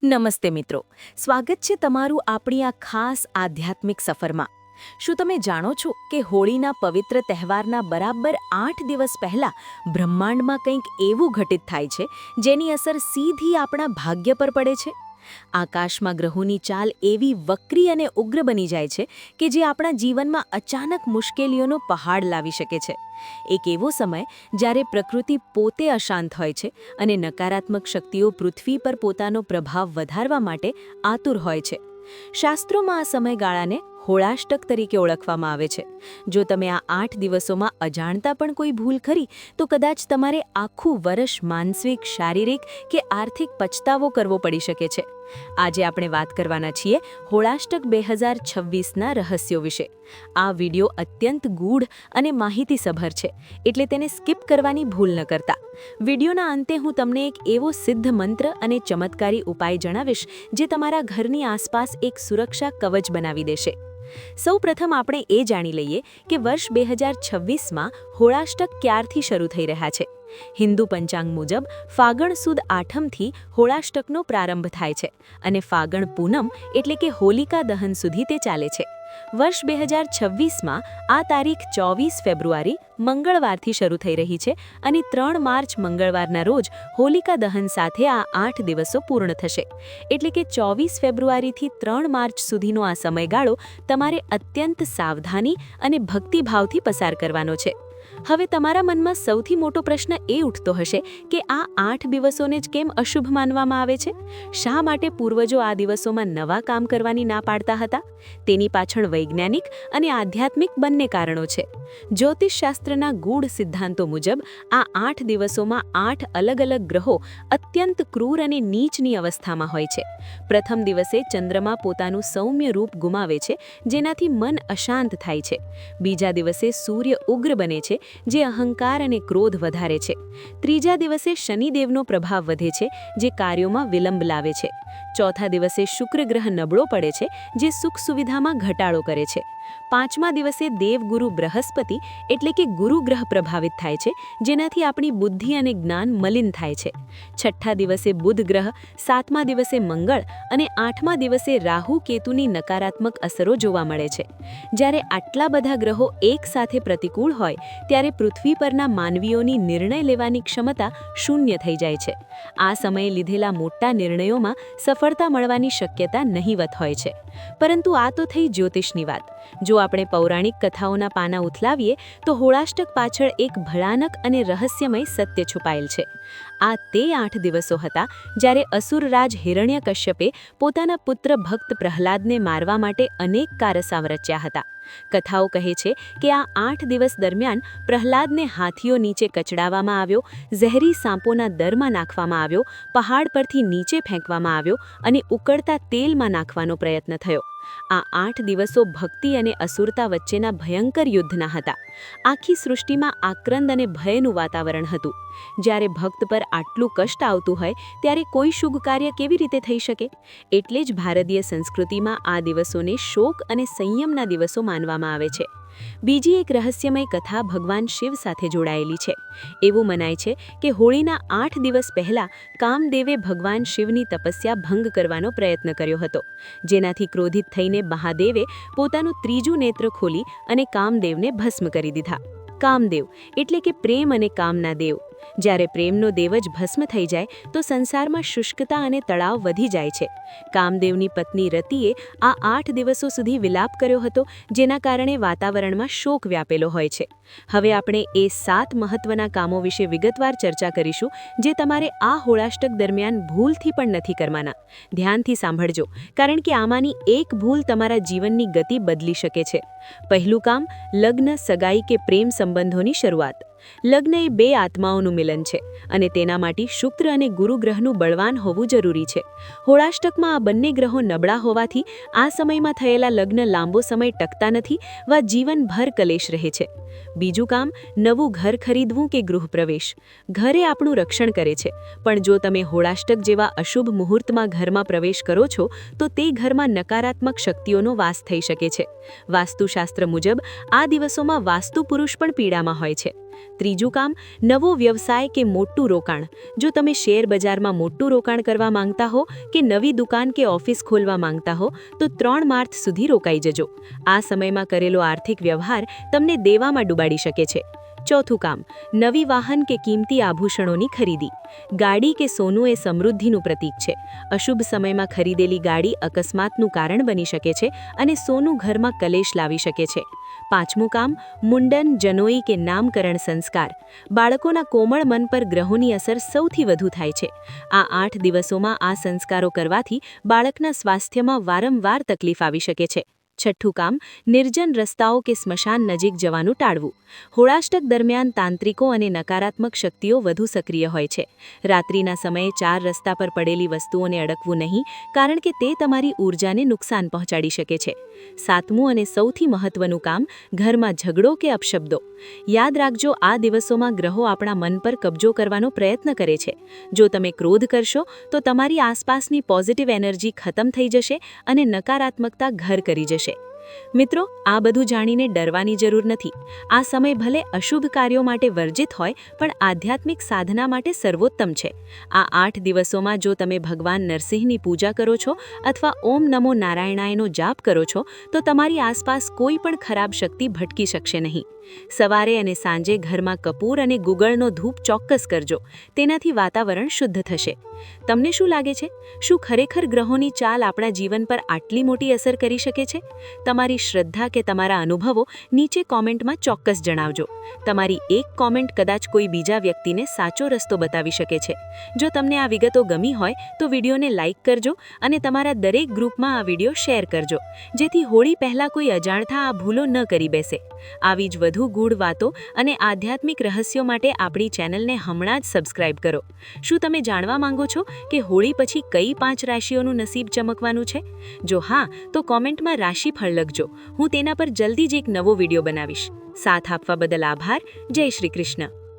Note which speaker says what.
Speaker 1: નમસ્તે મિત્રો, સ્વાગત છે તમારું આપણી આ ખાસ આધ્યાત્મિક સફરમાં. શું તમે જાણો છો કે હોળીના પવિત્ર તહેવારના બરાબર 8 દિવસ પહેલા બ્રહ્માંડમાં કંઈક એવું ઘટિત થાય છે જેની અસર સીધી આપણા ભાગ્ય પર પડે છે? આકાશમાં ગ્રહોની ચાલ એવી વક્રી અને ઉગ્ર બની જાય છે કે જે આપણા જીવનમાં અચાનક મુશ્કેલીઓનો પહાડ લાવી શકે છે. એક એવો સમય જ્યારે પ્રકૃતિ પોતે અશાંત હોય છે અને નકારાત્મક શક્તિઓ પૃથ્વી પર પોતાનો પ્રભાવ વધારવા માટે આતુર હોય છે. શાસ્ત્રોમાં આ સમયગાળાને હોળાષ્ટક તરીકે ઓળખવામાં આવે છે. જો તમે આ 8 દિવસોમાં અજાણતા પણ કોઈ ભૂલ કરી તો કદાચ તમારે આખું વર્ષ માનસિક, શારીરિક કે આર્થિક પછતાવો કરવો પડી શકે છે. આજે આપણે વાત કરવાના છીએ હોળાષ્ટક 2026ના રહસ્યો વિશે. આ વિડિયો અત્યંત ગૂઢ અને માહિતીસભર છે, એટલે તેને સ્કીપ કરવાની ભૂલ ન કરતા. વિડિયોના અંતે હું તમને એક એવો સિદ્ધ મંત્ર અને ચમત્કારી ઉપાય જણાવીશ જે તમારા ઘરની આસપાસ એક સુરક્ષા કવચ બનાવી દેશે. સૌપ્રથમ આપણે એ જાણી લઈએ કે વર્ષ 2026માં હોળાષ્ટક ક્યારથી શરૂ થઈ રહ્યા છે. હિન્દુ પંચાંગ મુજબ ફાગણ સુદ આઠમથી હોળાષ્ટકનો પ્રારંભ થાય છે અને ફાગણ પૂનમ એટલે કે હોલિકા દહન સુધી તે ચાલે છે. વર્ષ 2026માં આ તારીખ 24 ફેબ્રુઆરી મંગળવારથી શરૂ થઈ રહી છે અને 3 માર્ચ મંગળવારના રોજ હોલિકા દહન સાથે આ 8 દિવસો પૂર્ણ થશે. એટલે કે 24 ફેબ્રુઆરીથી 3 માર્ચ સુધીનો આ સમયગાળો તમારે અત્યંત સાવધાની અને ભક્તિભાવથી પસાર કરવાનો છે. હવે તમારા મનમાં સૌથી મોટો પ્રશ્ન એ ઉઠતો હશે કે આ 8 દિવસોને જ કેમ અશુભ માનવામાં આવે છે? શા માટે પૂર્વજો આ દિવસોમાં નવા કામ કરવાની ના પાડતા હતા? તેની પાછળ વૈજ્ઞાનિક અને આધ્યાત્મિક બંને કારણો છે. જ્યોતિષશાસ્ત્રના ગૂઢ સિદ્ધાંતો મુજબ આ 8 દિવસોમાં 8 અલગ અલગ ગ્રહો અત્યંત ક્રૂર અને નીચની અવસ્થામાં હોય છે. પ્રથમ દિવસે ચંદ્રમા પોતાનું સૌમ્ય રૂપ ગુમાવે છે, જેનાથી મન અશાંત થાય છે. બીજા દિવસે સૂર્ય ઉગ્ર બને છે, જે અહંકાર અને ક્રોધ વધારે છે. ત્રીજા દિવસે શનિદેવનો પ્રભાવ વધે છે, જે કાર્યોમાં વિલંબ લાવે છે. ચોથા દિવસે શુક્ર ગ્રહ નબળો પડે છે, જે સુખ સુવિધામાં ઘટાડો કરે છે. પાંચમા દિવસે દેવગુરુ બૃહસ્પતિ એટલે કે ગુરુ ગ્રહ પ્રભાવિત થાય છે, જેનાથી આપણી બુદ્ધિ અને જ્ઞાન મલિન થાય છે. છઠ્ઠા દિવસે બુધ ગ્રહ, સાતમા દિવસે મંગળ અને આઠમા દિવસે રાહુ કેતુની નકારાત્મક અસરો જોવા મળે છે. જ્યારે આટલા બધા ગ્રહો એક સાથે પ્રતિકૂળ હોય ત્યારે પૃથ્વી પરના માનવીઓની નિર્ણય લેવાની ક્ષમતા શૂન્ય થઈ જાય છે. આ સમયે લીધેલા મોટા નિર્ણયોમાં સફળતા મળવાની શક્યતા નહીવત હોય છે. પરંતુ આ તો થઈ જ્યોતિષની વાત. જો આપણે પૌરાણિક કથાઓના પાના ઉથલાવીએ તો હોળાષ્ટક પાછળ એક ભયાનક અને રહસ્યમય સત્ય છુપાયેલ છે. આ તે 8 દિવસો હતા જ્યારે અસુરરાજ હિરણ્યકશ્યપે પોતાના પુત્ર ભક્ત પ્રહલાદને મારવા માટે અનેક કારસાવ રચ્યા હતા. કથાઓ કહે છે કે આ 8 દિવસ દરમિયાન પ્રહલાદને હાથીઓ નીચે કચડાવવામાં આવ્યો, ઝેરી સાંપોના દરમાં નાખવામાં આવ્યો, પહાડ પરથી નીચે ફેંકવામાં આવ્યો અને ઉકળતા તેલમાં નાખવાનો પ્રયત્ન થયો. આ 8 દિવસો ભક્તિ અને અસુરતા વચ્ચેના ભયંકર યુદ્ધના હતા. આખી સૃષ્ટિમાં આક્રંદ અને ભયનું વાતાવરણ હતું. જ્યારે ભક્ત પર આટલું કષ્ટ આવતું હોય ત્યારે કોઈ શુભ કાર્ય કેવી રીતે થઈ શકે? એટલે જ ભારતીય સંસ્કૃતિમાં આ દિવસોને શોક અને સંયમના દિવસો માનવામાં આવે છે. બીજી એક રહસ્યમય કથા ભગવાન શિવ સાથે જોડાયેલી છે. એવું મનાય છે કે હોળીના 8 દિવસ પહેલા કામદેવે ભગવાન શિવની તપસ્યા ભંગ કરવાનો પ્રયત્ન કર્યો હતો, જેનાથી ક્રોધિત થઈને મહાદેવે પોતાનું ત્રીજું નેત્ર ખોલી અને કામદેવને ભસ્મ કરી દીધા. કામદેવ એટલે કે પ્રેમ અને કામના દેવ. જ્યારે પ્રેમનો દેવ જ ભસ્મ થઈ જાય તો સંસારમાં શુષ્કતા અને તળાવ વધી જાય છે. કામદેવની પત્ની રતિએ આ 8 દિવસો સુધી વિલાપ કર્યો હતો, જેના કારણે વાતાવરણમાં શોક વ્યાપેલો હોય છે. હવે આપણે એ 7 મહત્વના કામો વિશે વિગતવાર ચર્ચા કરીશું, જે તમારે આ હોળાષ્ટક દરમિયાન ભૂલથી પણ નથી કરવાના. ધ્યાનથી સાંભળજો, કારણ કે આમાંની એક ભૂલ તમારા જીવનની ગતિ બદલી શકે છે. પહેલું કામ, લગ્ન, સગાઈ કે પ્રેમ સંબંધોની શરૂઆત. લગ્ન એ બે આત્માઓનું મિલન છે અને તેના માટે શુક્ર અને ગુરુ ગ્રહનું બળવાન હોવું જરૂરી છે. હોળાષ્ટકમાં આ બંને ગ્રહો નબળા હોવાથી આ સમયમાં થયેલા લગ્ન લાંબો સમય ટકતા નથી વા જીવનભર કલેશ રહે છે. બીજું કામ, નવું ઘર ખરીદવું કે ગૃહપ્રવેશ. ઘરે આપણું રક્ષણ કરે છે, પણ જો તમે હોળાષ્ટક જેવા અશુભ મુહૂર્તમાં ઘરમાં પ્રવેશ કરો છો તો તે ઘરમાં નકારાત્મક શક્તિઓનો વાસ થઈ શકે છે. વાસ્તુશાસ્ત્ર મુજબ આ દિવસોમાં વાસ્તુ પુરુષ પણ પીડામાં હોય છે. ત્રીજું કામ, નવો વ્યવસાય કે મોટું રોકાણ. જો તમે શેર બજારમાં મોટું રોકાણ કરવા માંગતા હો કે નવી દુકાન કે ઓફિસ ખોલવા માંગતા હો તો 3 માર્ચ સુધી રોકાઈ જજો. આ સમયમાં કરેલો આર્થિક વ્યવહાર તમને દેવામાં ડૂબાડી શકે છે. ચોથું કામ, નવી વાહન કે કિંમતી આભૂષણોની ખરીદી. ગાડી કે સોનું એ સમૃદ્ધિનું પ્રતીક છે. અશુભ સમયમાં ખરીદેલી ગાડી અકસ્માતનું કારણ બની શકે છે અને સોનું ઘરમાં કલેશ લાવી શકે છે. પાંચમું કામ, મુંડન, જનોઈ કે નામકરણ સંસ્કાર. બાળકોના કોમળ મન પર ગ્રહોની અસર સૌથી વધુ થાય છે. આ 8 દિવસોમાં આ સંસ્કારો કરવાથી બાળકના સ્વાસ્થ્યમાં વારંવાર તકલીફ આવી શકે છે. છઠ્ઠું કામ, નિર્જન રસ્તાઓ કે સ્મશાન નજીક જવાનું ટાળવું. હોળાષ્ટક દરમિયાન તાંત્રિકો અને નકારાત્મક શક્તિઓ વધુ સક્રિય હોય છે. રાત્રિના સમયે 4 રસ્તા પર પડેલી વસ્તુઓને અડકવું નહીં, કારણ કે તે તમારી ઊર્જાને નુકસાન પહોંચાડી શકે છે. સાતમું અને સૌથી મહત્વનું કામ, ઘરમાં ઝઘડો કે અપશબ્દો. યાદ રાખજો, આ દિવસોમાં ગ્રહો આપણા મન પર કબજો કરવાનો પ્રયત્ન કરે છે. જો તમે ક્રોધ કરશો તો તમારી આસપાસની પોઝિટિવ એનર્જી ખતમ થઈ જશે અને નકારાત્મકતા ઘર કરી જશે. મિત્રો, આ બધું જાણીને ડરવાની જરૂર નથી. આ સમય ભલે અશુભ કાર્યો માટે વર્જિત હોય પણ આધ્યાત્મિક સાધના માટે સર્વોત્તમ છે. આ 8 દિવસોમાં જો તમે ભગવાન નરસિંહની પૂજા કરો છો અથવા ઓમ નમો નારાયણાયનો જાપ કરો છો તો તમારી આસપાસ કોઈ પણ ખરાબ શક્તિ ભટકી શકશે નહીં. સવારે અને સાંજે ઘરમાં કપૂર અને ગુગળનો ધૂપ ચોક્કસ કરજો. તેનાથી વાતાવરણ શુદ્ધ થશે. તમને શું લાગે છે? શું ખરેખર ગ્રહોની ચાલ આપણા જીવન પર આટલી મોટી અસર કરી શકે છે? તમારી શ્રદ્ધા કે તમારા અનુભવો નીચે કોમેન્ટમાં ચોક્કસ જણાવજો. તમારી એક કોમેન્ટ કદાચ કોઈ બીજા વ્યક્તિને સાચો રસ્તો બતાવી શકે છે. જો તમને આ વિગતો ગમી હોય તો વિડીયોને લાઇક કરજો અને તમારા દરેક ગ્રુપમાં આ વિડીયો શેર કરજો, જેથી હોળી પહેલાં કોઈ અજાણતા આ ભૂલો ન કરી બેસે. આવી જ વધુ ગૂઢ વાતો અને આધ્યાત્મિક રહસ્યો માટે આપણી ચેનલને હમણાં જ સબસ્ક્રાઇબ કરો. શું તમે જાણવા માંગો છો કે હોળી પછી કઈ 5 રાશિઓનું નસીબ ચમકવાનું છે? જો હા, તો કોમેન્ટમાં રાશિફળ લખજો. હું તેના પર જલ્દી જ એક નવો વિડીયો બનાવીશ. સાથ આપવા બદલ આભાર. જય શ્રી કૃષ્ણ.